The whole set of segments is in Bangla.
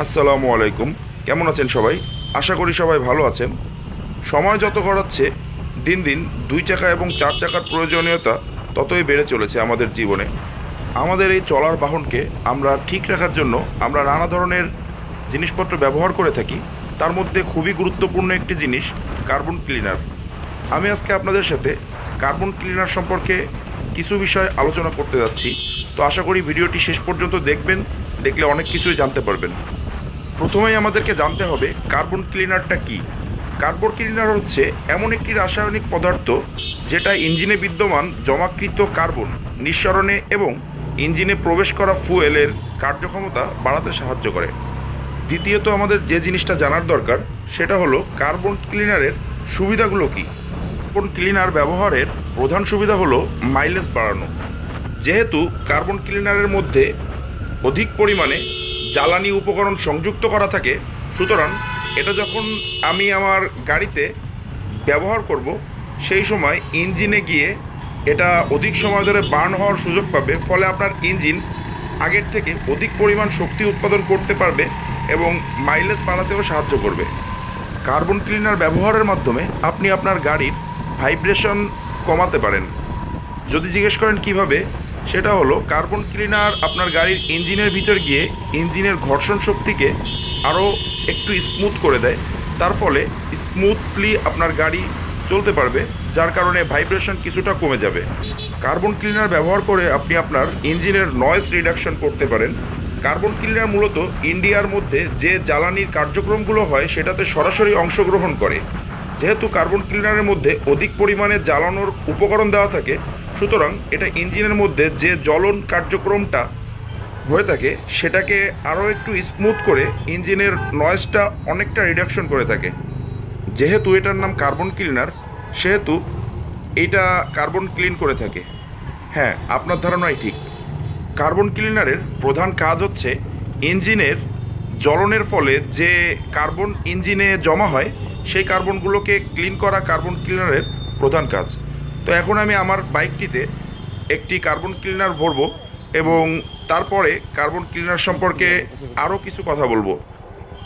আসসালামু আলাইকুম। কেমন আছেন সবাই? আশা করি সবাই ভালো আছেন। সময় যত গড়াচ্ছে দিন দিন 2 চাকা এবং 4 চাকার প্রয়োজনীয়তা ততই বেড়ে চলেছে আমাদের জীবনে। আমাদের এই চলার বাহনকে আমরা ঠিক রাখার জন্য আমরা নানা ধরনের জিনিসপত্র ব্যবহার করে থাকি। তার মধ্যে খুবই গুরুত্বপূর্ণ একটি জিনিস কার্বন ক্লিনার। আমি আজকে আপনাদের সাথে কার্বন ক্লিনার সম্পর্কে কিছু বিষয় আলোচনা করতে যাচ্ছি। তো আশা করি ভিডিওটি শেষ পর্যন্ত দেখবেন, দেখলে অনেক কিছুই জানতে পারবেন। প্রথমেই আমাদেরকে জানতে হবে কার্বন ক্লিনারটা কি। কার্বন ক্লিনার হচ্ছে এমন একটি রাসায়নিক পদার্থ যেটা ইঞ্জিনে বিদ্যমান জমাকৃত কার্বন নিঃসরণে এবং ইঞ্জিনে প্রবেশ করা ফুয়েলের কার্যক্ষমতা বাড়াতে সাহায্য করে। দ্বিতীয়ত আমাদের যে জিনিসটা জানার দরকার সেটা হলো কার্বন ক্লিনারের সুবিধাগুলো কী। কার্বন ক্লিনার ব্যবহারের প্রধান সুবিধা হলো মাইলেজ বাড়ানো। যেহেতু কার্বন ক্লিনারের মধ্যে অধিক পরিমাণে জ্বালানি উপকরণ সংযুক্ত করা থাকে, সুতরাং এটা যখন আমি আমার গাড়িতে ব্যবহার করব সেই সময় ইঞ্জিনে গিয়ে এটা অধিক সময় ধরে বার্ন হওয়ার সুযোগ পাবে, ফলে আপনার ইঞ্জিন আগের থেকে অধিক পরিমাণ শক্তি উৎপাদন করতে পারবে এবং মাইলেজ বাড়াতেও সাহায্য করবে। কার্বন ক্লিনার ব্যবহারের মাধ্যমে আপনি আপনার গাড়ির ভাইব্রেশন কমাতে পারেন। যদি জিজ্ঞেস করেন কিভাবে, সেটা হলো কার্বন ক্লিনার আপনার গাড়ির ইঞ্জিনের ভিতর গিয়ে ইঞ্জিনের ঘর্ষণ শক্তিকে আরও একটু স্মুথ করে দেয়। তার ফলে স্মুথলি আপনার গাড়ি চলতে পারবে, যার কারণে ভাইব্রেশন কিছুটা কমে যাবে। কার্বন ক্লিনার ব্যবহার করে আপনি আপনার ইঞ্জিনের নয়েজ রিডাকশন করতে পারেন। কার্বন ক্লিনার মূলত ইন্ডিয়ার মধ্যে যে জ্বালানির কার্যক্রমগুলো হয় সেটাতে সরাসরি অংশগ্রহণ করে। যেহেতু কার্বন ক্লিনারের মধ্যে অধিক পরিমাণে জ্বালানোর উপকরণ দেওয়া থাকে, সুতরাং এটা ইঞ্জিনের মধ্যে যে জ্বলন কার্যক্রমটা হয়ে থাকে সেটাকে আরও একটু স্মুথ করে ইঞ্জিনের নয়েজটা অনেকটা রিডাকশন করে থাকে। যেহেতু এটার নাম কার্বন ক্লিনার, সেহেতু এইটা কার্বন ক্লিন করে থাকে। হ্যাঁ, আপনার ধারণাই ঠিক। কার্বন ক্লিনারের প্রধান কাজ হচ্ছে ইঞ্জিনের জ্বলনের ফলে যে কার্বন ইঞ্জিনে জমা হয় সেই কার্বনগুলোকে ক্লিন করা কার্বন ক্লিনারের প্রধান কাজ। তো এখন আমি আমার বাইকটিতে একটি কার্বন ক্লিনার ভরবো এবং তারপরে কার্বন ক্লিনার সম্পর্কে আরও কিছু কথা বলবো।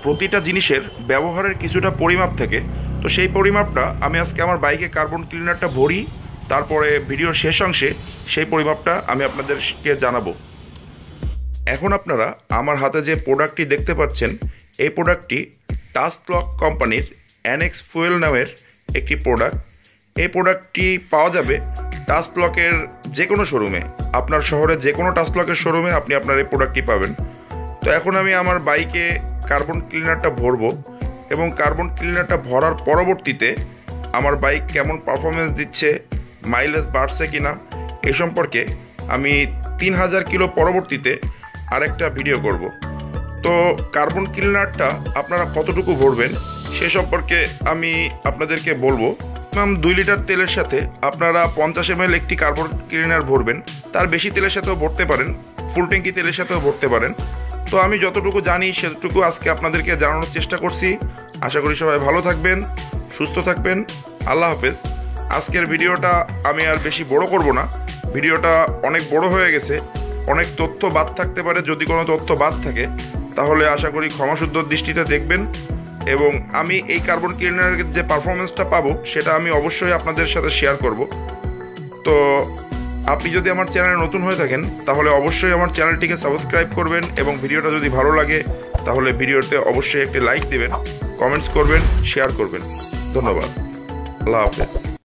প্রতিটা জিনিসের ব্যবহারের কিছুটা পরিমাপ থাকে, তো সেই পরিমাপটা আমি আজকে আমার বাইকে কার্বন ক্লিনারটা ভরি, তারপরে ভিডিওর শেষ অংশে সেই পরিমাপটা আমি আপনাদেরকে জানাবো। এখন আপনারা আমার হাতে যে প্রোডাক্টটি দেখতে পাচ্ছেন, এই প্রোডাক্টটি টাস্কলক কোম্পানির অ্যানেক্স ফুয়েল নামের একটি প্রোডাক্ট। এই প্রোডাক্টটি পাওয়া যাবে টাস্কলকের যে কোনো শোরুমে। আপনার শহরে যে কোনো টাস্কলকের শোরুমে আপনি আপনার এই প্রোডাক্টটি পাবেন। তো এখন আমি আমার বাইকে কার্বন ক্লিনারটা ভরবো এবং কার্বন ক্লিনারটা ভরার পরবর্তীতে আমার বাইক কেমন পারফরমেন্স দিচ্ছে, মাইলেজ বাড়ছে কি না, এ সম্পর্কে আমি 3000 কিলো পরবর্তীতে আরেকটা ভিডিও করব। তো কার্বন ক্লিনারটা আপনারা কতটুকু ভরবেন সে সম্পর্কে আমি আপনাদেরকে বলবো। ম্যাম 2 লিটার তেলের সাথে আপনারা 50 ml একটি কার্বন ক্লিনার ভরবেন। তার বেশি তেলের সাথেও ভরতে পারেন, ফুল ট্যাঙ্কি তেলের সাথেও ভরতে পারেন। তো আমি যতটুকু জানি সেটুকু আজকে আপনাদেরকে জানানোর চেষ্টা করছি। আশা করি সবাই ভালো থাকবেন, সুস্থ থাকবেন। আল্লাহ হাফেজ। আজকের ভিডিওটা আমি আর বেশি বড় করব না, ভিডিওটা অনেক বড় হয়ে গেছে। অনেক তথ্য বাদ থাকতে পারে, যদি কোনো তথ্য বাদ থাকে তাহলে আশা করি ক্ষমাসুদ্ধ দৃষ্টিতে দেখবেন। এবং আমি এই কার্বন ক্লিনারের যে পারফরমেন্সটা পাবো সেটা আমি অবশ্যই আপনাদের সাথে শেয়ার করব। তো আপনি যদি আমার চ্যানেলে নতুন হয়ে থাকেন তাহলে অবশ্যই আমার চ্যানেলটিকে সাবস্ক্রাইব করবেন এবং ভিডিওটা যদি ভালো লাগে তাহলে ভিডিওতে অবশ্যই একটি লাইক দেবেন, কমেন্টস করবেন, শেয়ার করবেন। ধন্যবাদ। আল্লাহ হাফেজ।